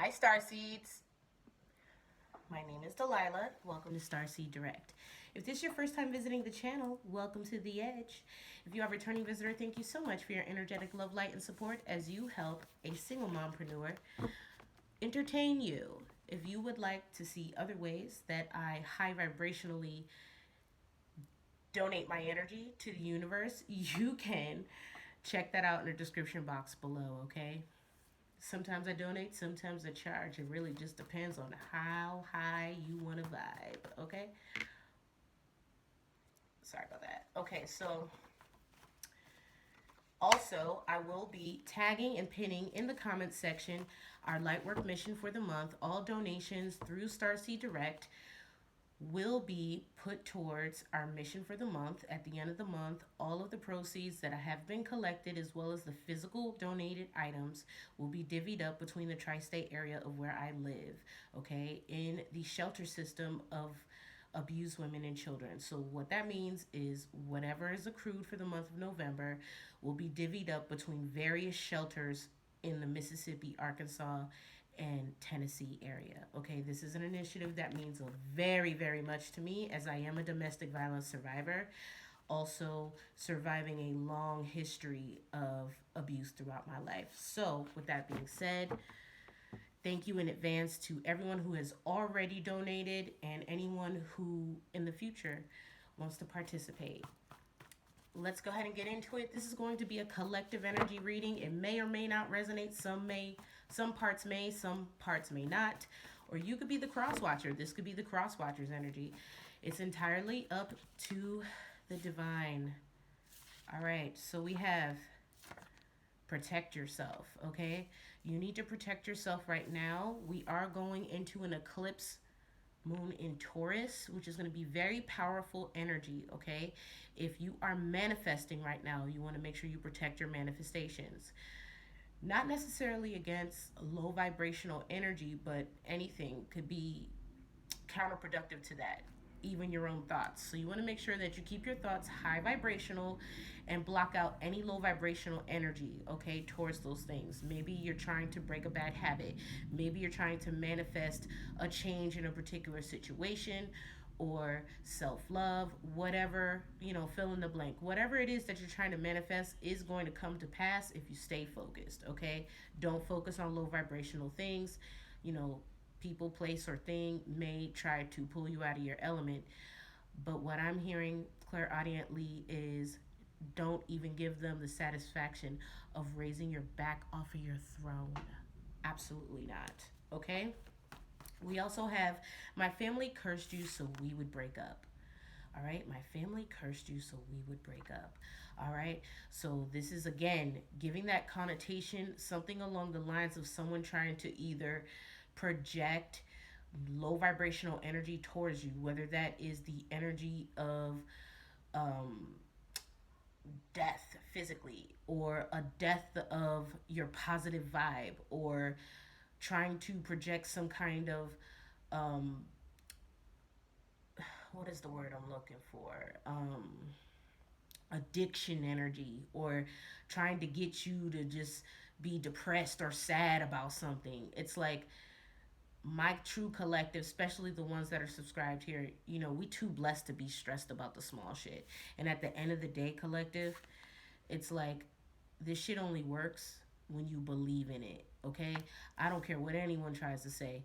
Hi, Starseeds. My name is Delilah. Welcome to Starseed Direct. If this is your first time visiting the channel, welcome to The Edge. If you are a returning visitor, thank you so much for your energetic love, light, and support as you help a single mompreneur entertain you. If you would like to see other ways that I high vibrationally donate my energy to the universe, you can check that out in the description box below, okay? Sometimes I donate, sometimes I charge. It really just depends on how high you want to vibe, okay? Sorry about that. Okay, so also, I will be tagging and pinning in the comments section our Lightwork mission for the month. All donations through Starseed Direct will be put towards our mission for the month. At the end of the month, all of the proceeds that have been collected, as well as the physical donated items, will be divvied up between the tri-state area of where I live, okay, in the shelter system of abused women and children. So what that means is whatever is accrued for the month of November will be divvied up between various shelters in the Mississippi, Arkansas, and Tennessee area. Okay, this is an initiative that means very, very much to me as I am a domestic violence survivor, also surviving a long history of abuse throughout my life. So, with that being said, thank you in advance to everyone who has already donated and anyone who in the future wants to participate. Let's go ahead and get into it. This is going to be a collective energy reading. It may or may not resonate. Some parts may, some parts may not. Or you could be the cross watcher. This could be the cross watcher's energy. It's entirely up to the divine. All right, so we have protect yourself, okay? You need to protect yourself right now. We are going into an eclipse moon in Taurus, which is going to be very powerful energy, okay? If you are manifesting right now, you want to make sure you protect your manifestations. Not necessarily against low vibrational energy, but anything could be counterproductive to that, even your own thoughts. So you want to make sure that you keep your thoughts high vibrational and block out any low vibrational energy, okay, towards those things. Maybe you're trying to break a bad habit. Maybe you're trying to manifest a change in a particular situation or self-love, whatever, fill in the blank. Whatever it is that you're trying to manifest is going to come to pass if you stay focused, okay? Don't focus on low vibrational things. People, place, or thing may try to pull you out of your element. But what I'm hearing clairaudiently is don't even give them the satisfaction of raising your back off of your throne. Absolutely not. Okay? We also have my family cursed you so we would break up. All right, my family cursed you so we would break up. All right, so this is again giving that connotation, something along the lines of someone trying to either project low vibrational energy towards you, whether that is the energy of um, death physically, or a death of your positive vibe, or trying to project some kind of what is the word I'm looking for? Addiction energy, or trying to get you to just be depressed or sad about something. It's like my true collective, especially the ones that are subscribed here, we too blessed to be stressed about the small shit. And at the end of the day, collective, it's like this shit only works when you believe in it, okay? I don't care what anyone tries to say.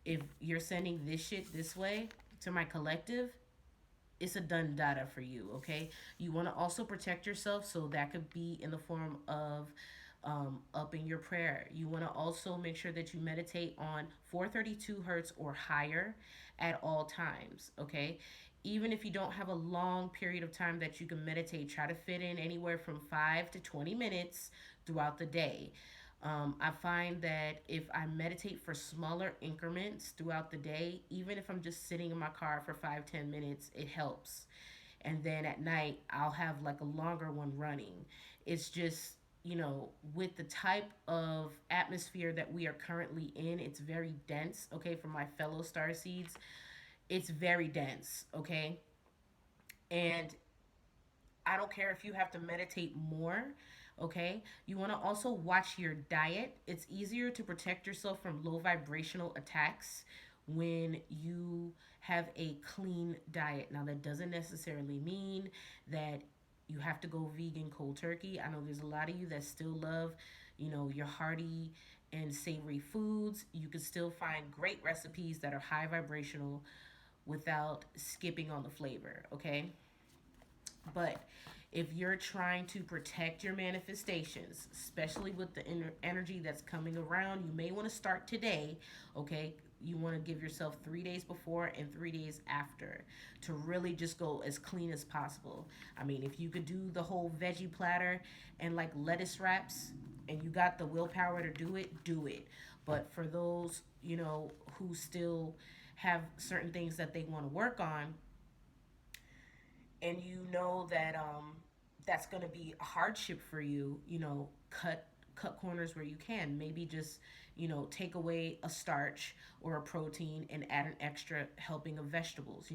If you're sending this shit this way to my collective, it's a done data for you, okay? You want to also protect yourself, so that could be in the form of upping your prayer. You want to also make sure that you meditate on 432 hertz or higher at all times, okay? Even if you don't have a long period of time that you can meditate, try to fit in anywhere from 5 to 20 minutes throughout the day. I find that if I meditate for smaller increments throughout the day, even if I'm just sitting in my car for 5-10 minutes, it helps. And then at night, I'll have like a longer one running. It's just, with the type of atmosphere that we are currently in, it's very dense, okay, for my fellow star seeds. It's very dense, okay? And I don't care if you have to meditate more. Okay, you want to also watch your diet. It's easier to protect yourself from low vibrational attacks when you have a clean diet. Now, that doesn't necessarily mean that you have to go vegan cold turkey. I know there's a lot of you that still love, your hearty and savory foods. You can still find great recipes that are high vibrational without skipping on the flavor, okay? But if you're trying to protect your manifestations, especially with the energy that's coming around, you may want to start today, okay? You want to give yourself 3 days before and 3 days after to really just go as clean as possible. I mean, if you could do the whole veggie platter and like lettuce wraps and you got the willpower to do it, do it. But for those, who still have certain things that they want to work on, and you know that that's going to be a hardship for you, cut corners where you can. Maybe just take away a starch or a protein and add an extra helping of vegetables.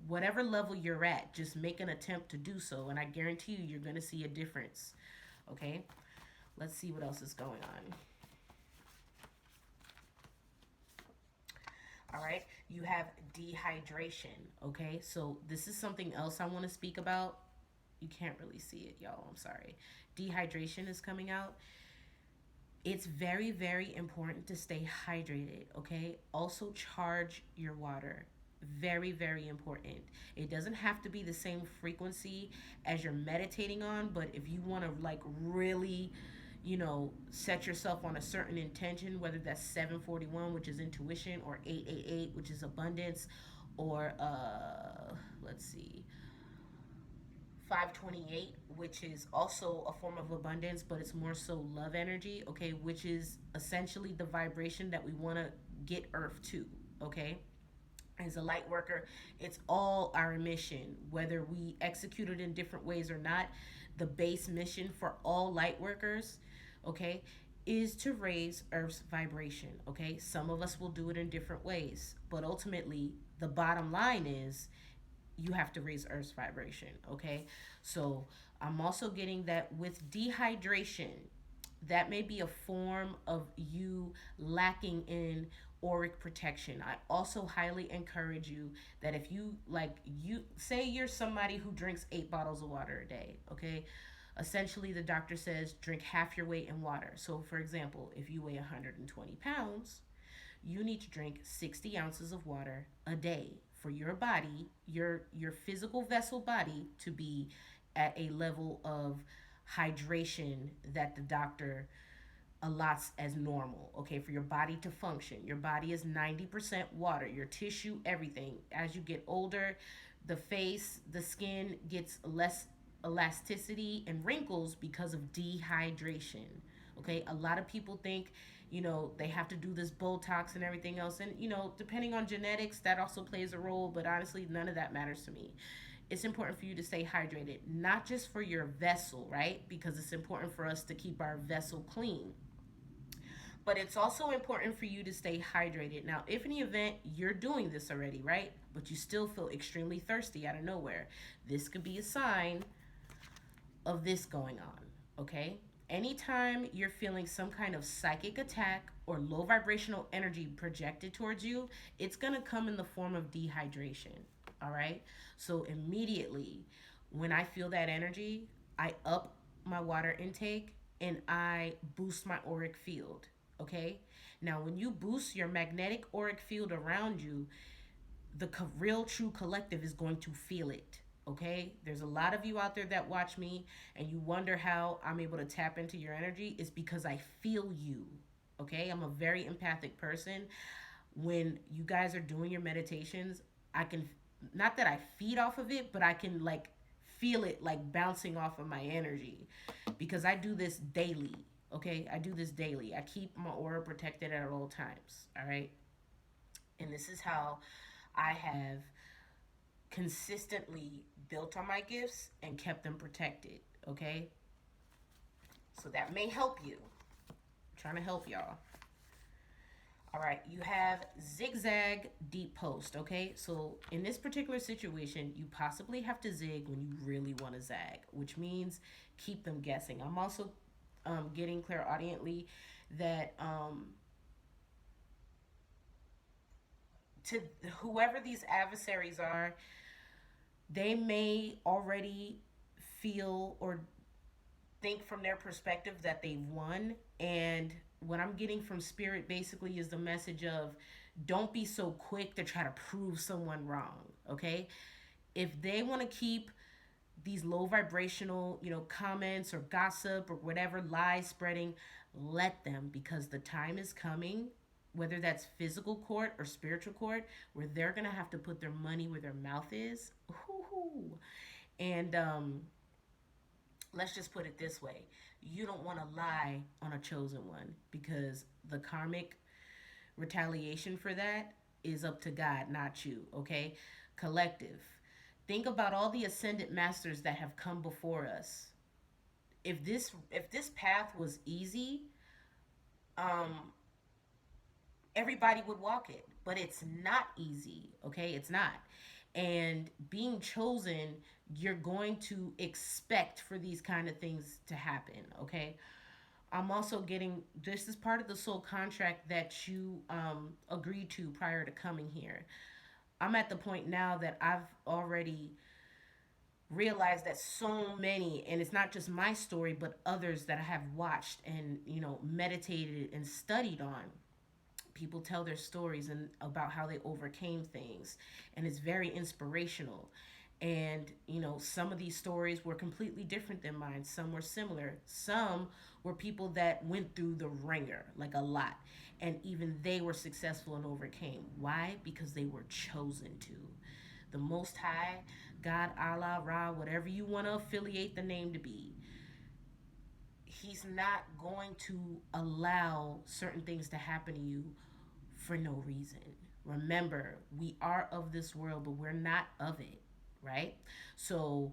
Whatever level you're at, just make an attempt to do so, and I guarantee you you're going to see a difference. Okay, let's see what else is going on. All right, you have dehydration. Okay, so this is something else I want to speak about. You can't really see it, y'all. I'm sorry. Dehydration is coming out. It's very, very important to stay hydrated. Okay, also charge your water. Very, very important. It doesn't have to be the same frequency as you're meditating on, but if you want to like really set yourself on a certain intention, whether that's 741, which is intuition, or 888, which is abundance, or let's see, 528, which is also a form of abundance, but it's more so love energy, okay, which is essentially the vibration that we want to get earth to, okay? As a light worker, it's all our mission, whether we execute it in different ways or not. The base mission for all light workers, okay, is to raise Earth's vibration, okay? Some of us will do it in different ways, but ultimately, the bottom line is you have to raise Earth's vibration, okay? So I'm also getting that with dehydration, that may be a form of you lacking in auric protection. I also highly encourage you that if you say you're somebody who drinks 8 bottles of water a day, okay? Essentially, the doctor says drink half your weight in water. So, for example, if you weigh 120 pounds, you need to drink 60 ounces of water a day for your body, your physical vessel body, to be at a level of hydration that the doctor allots as normal, okay, for your body to function. Your body is 90% water, your tissue, everything. As you get older, the face, the skin gets less elasticity and wrinkles because of dehydration. Okay, a lot of people think, they have to do this Botox and everything else. And, depending on genetics, that also plays a role. But honestly, none of that matters to me. It's important for you to stay hydrated, not just for your vessel, right? Because it's important for us to keep our vessel clean. But it's also important for you to stay hydrated. Now, if in the event you're doing this already, right? But you still feel extremely thirsty out of nowhere, this could be a sign of this going on, okay? Anytime you're feeling some kind of psychic attack or low vibrational energy projected towards you, it's gonna come in the form of dehydration, all right? So immediately when I feel that energy, I up my water intake and I boost my auric field, okay? Now, when you boost your magnetic auric field around you, the real true collective is going to feel it, okay? There's a lot of you out there that watch me and you wonder how I'm able to tap into your energy. It's because I feel you, okay? I'm a very empathic person. When you guys are doing your meditations, I can, not that I feed off of it, but I can like feel it like bouncing off of my energy because I do this daily, okay? I do this daily. I keep my aura protected at all times, all right? And this is how I have consistently built on my gifts and kept them protected, okay? So that may help you. I'm trying to help y'all. All right, you have zigzag deep post, okay? So in this particular situation, you possibly have to zig when you really want to zag, which means keep them guessing. I'm also getting clairaudiently that to whoever these adversaries are, they may already feel or think from their perspective that they've won. And what I'm getting from spirit basically is the message of don't be so quick to try to prove someone wrong, okay? If they want to keep these low vibrational, comments or gossip or whatever lies spreading, let them, because the time is coming, whether that's physical court or spiritual court, where they're going to have to put their money where their mouth is. Ooh. And let's just put it this way: you don't want to lie on a chosen one, because the karmic retaliation for that is up to God, not you, okay? Collective. Think about all the ascended masters that have come before us. If this path was easy, um everybody would walk it, but it's not easy, okay? It's not. And being chosen, you're going to expect for these kind of things to happen, okay? I'm also getting, this is part of the soul contract that you agreed to prior to coming here. I'm at the point now that I've already realized that so many, and it's not just my story, but others that I have watched and, meditated and studied on, people tell their stories and about how they overcame things, and it's very inspirational. And some of these stories were completely different than mine, some were similar, some were people that went through the ringer like a lot, and even they were successful and overcame. Why? Because they were chosen to. The Most High, God, Allah, Ra, whatever you want to affiliate the name to be, he's not going to allow certain things to happen to you for no reason. Remember, we are of this world, but we're not of it, right? So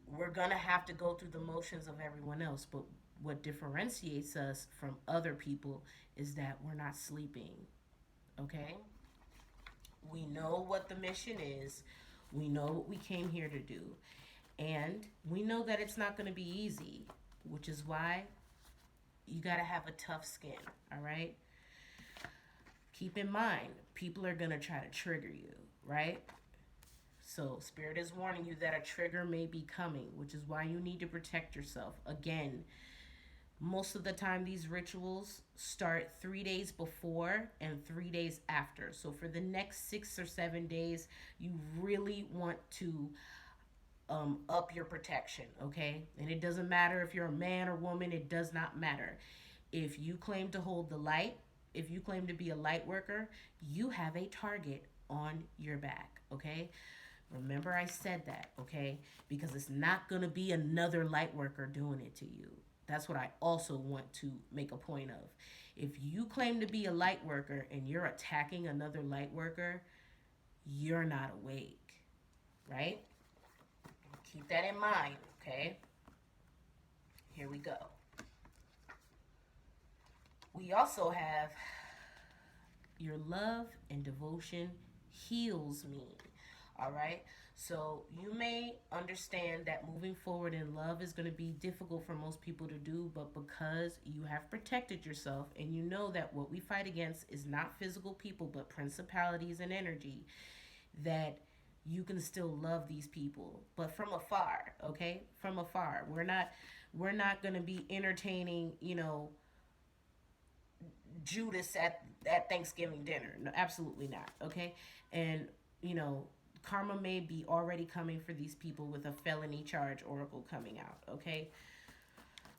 we're going to have to go through the motions of everyone else. But what differentiates us from other people is that we're not sleeping, okay? We know what the mission is, we know what we came here to do, and we know that it's not going to be easy, which is why you got to have a tough skin, all right? Keep in mind, people are going to try to trigger you, right? So, Spirit is warning you that a trigger may be coming, which is why you need to protect yourself. Again, most of the time, these rituals start 3 days before and 3 days after. So, for the next 6 or 7 days, you really want to up your protection, okay? And it doesn't matter if you're a man or woman, it does not matter. If you claim to hold the light, if you claim to be a light worker, you have a target on your back, okay? Remember I said that, okay? Because it's not going to be another light worker doing it to you. That's what I also want to make a point of. If you claim to be a light worker and you're attacking another light worker, you're not awake, right? Keep that in mind, okay? Here we go. We also have your love and devotion heals me. All right. So you may understand that moving forward in love is going to be difficult for most people to do, but because you have protected yourself and you know that what we fight against is not physical people but principalities and energy, that you can still love these people, but from afar, okay? From afar. We're not going to be entertaining, Judas at Thanksgiving dinner. No, absolutely not. Okay, and karma may be already coming for these people with a felony charge oracle coming out. Okay,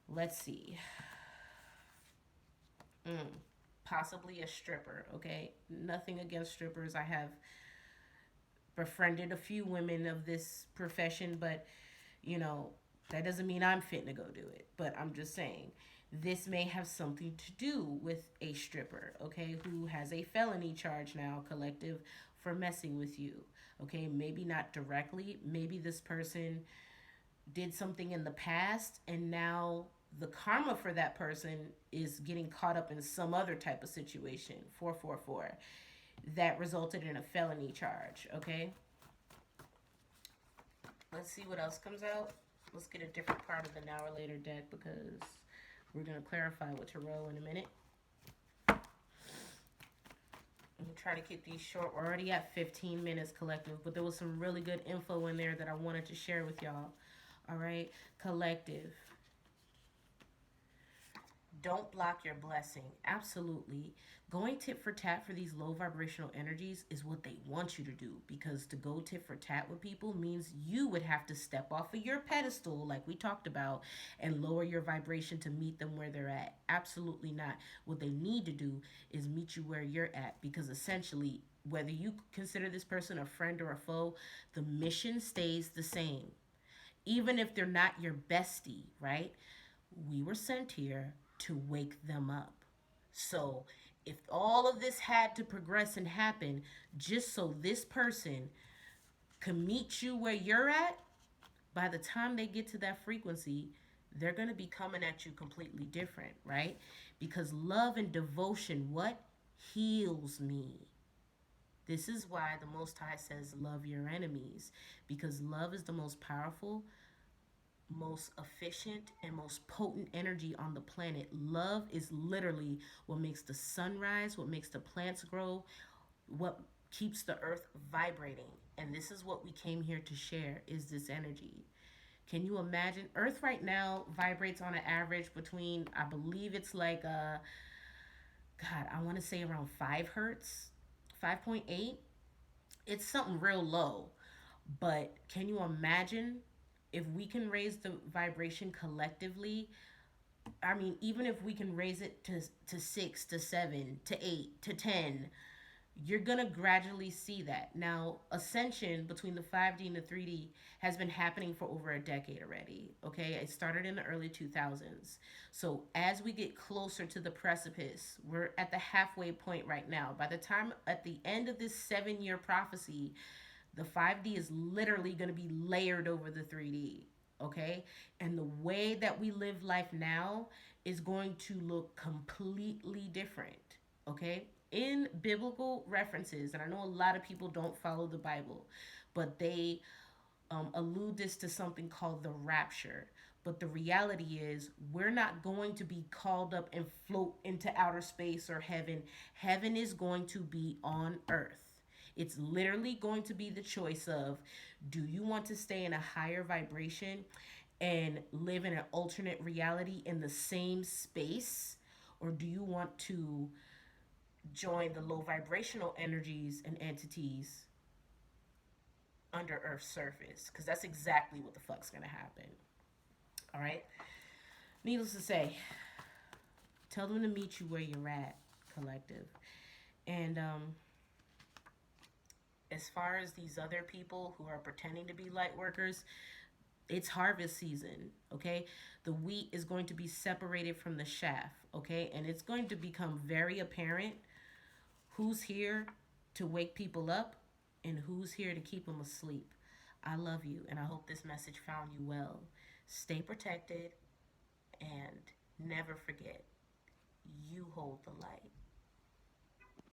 let's see. Possibly a stripper. Okay, nothing against strippers. I have befriended a few women of this profession, but you know that doesn't mean I'm fit to go do it. But I'm just saying this may have something to do with a stripper, okay, who has a felony charge now, collective, for messing with you. Okay, maybe not directly. Maybe this person did something in the past and now the karma for that person is getting caught up in some other type of situation, 444, that resulted in a felony charge, okay? Let's see what else comes out. Let's get a different part of the Now or Later deck because we're going to clarify with Tarot in a minute. I'm going to try to keep these short. We're already at 15 minutes collective, but there was some really good info in there that I wanted to share with y'all. All right, collective. Don't block your blessing. Absolutely. Going tit for tat for these low vibrational energies is what they want you to do, because to go tit for tat with people means you would have to step off of your pedestal, like we talked about, and lower your vibration to meet them where they're at. Absolutely not. What they need to do is meet you where you're at, because essentially, whether you consider this person a friend or a foe, the mission stays the same. Even if they're not your bestie, right? We were sent here to wake them up. So if all of this had to progress and happen just so this person can meet you where you're at, by the time they get to that frequency, they're going to be coming at you completely different, right? Because love and devotion, what heals me? This is why the Most High says, love your enemies, because love is the most powerful, most efficient, and most potent energy on the planet. Love is literally what makes the sun rise, what makes the plants grow, what keeps the earth vibrating. And this is what we came here to share, is this energy. Can you imagine? Earth right now vibrates on an average between, I believe it's like, God, I want to say around 5 hertz, 5.8. It's something real low. But can you imagine if we can raise the vibration collectively? I mean, even if we can raise it to 6, to 7, to 8, to 10, you're going to gradually see that. Now, ascension between the 5D and the 3D has been happening for over a decade already, okay? It started in the early 2000s. So as we get closer to the precipice, we're at the halfway point right now. By the time at the end of this 7-year prophecy, the 5D is literally going to be layered over the 3D, okay? And the way that we live life now is going to look completely different, okay? In biblical references, and I know a lot of people don't follow the Bible, but they allude this to something called the rapture. But the reality is, we're not going to be called up and float into outer space or heaven. Heaven is going to be on earth. It's literally going to be the choice of, do you want to stay in a higher vibration and live in an alternate reality in the same space? Or do you want to join the low vibrational energies and entities under Earth's surface? Because that's exactly what the fuck's gonna happen. All right? Needless to say, tell them to meet you where you're at, collective. And as far as these other people who are pretending to be light workers, it's harvest season, okay? The wheat is going to be separated from the chaff, okay? And it's going to become very apparent who's here to wake people up and who's here to keep them asleep. I love you, and I hope this message found you well. Stay protected, and never forget, you hold the light.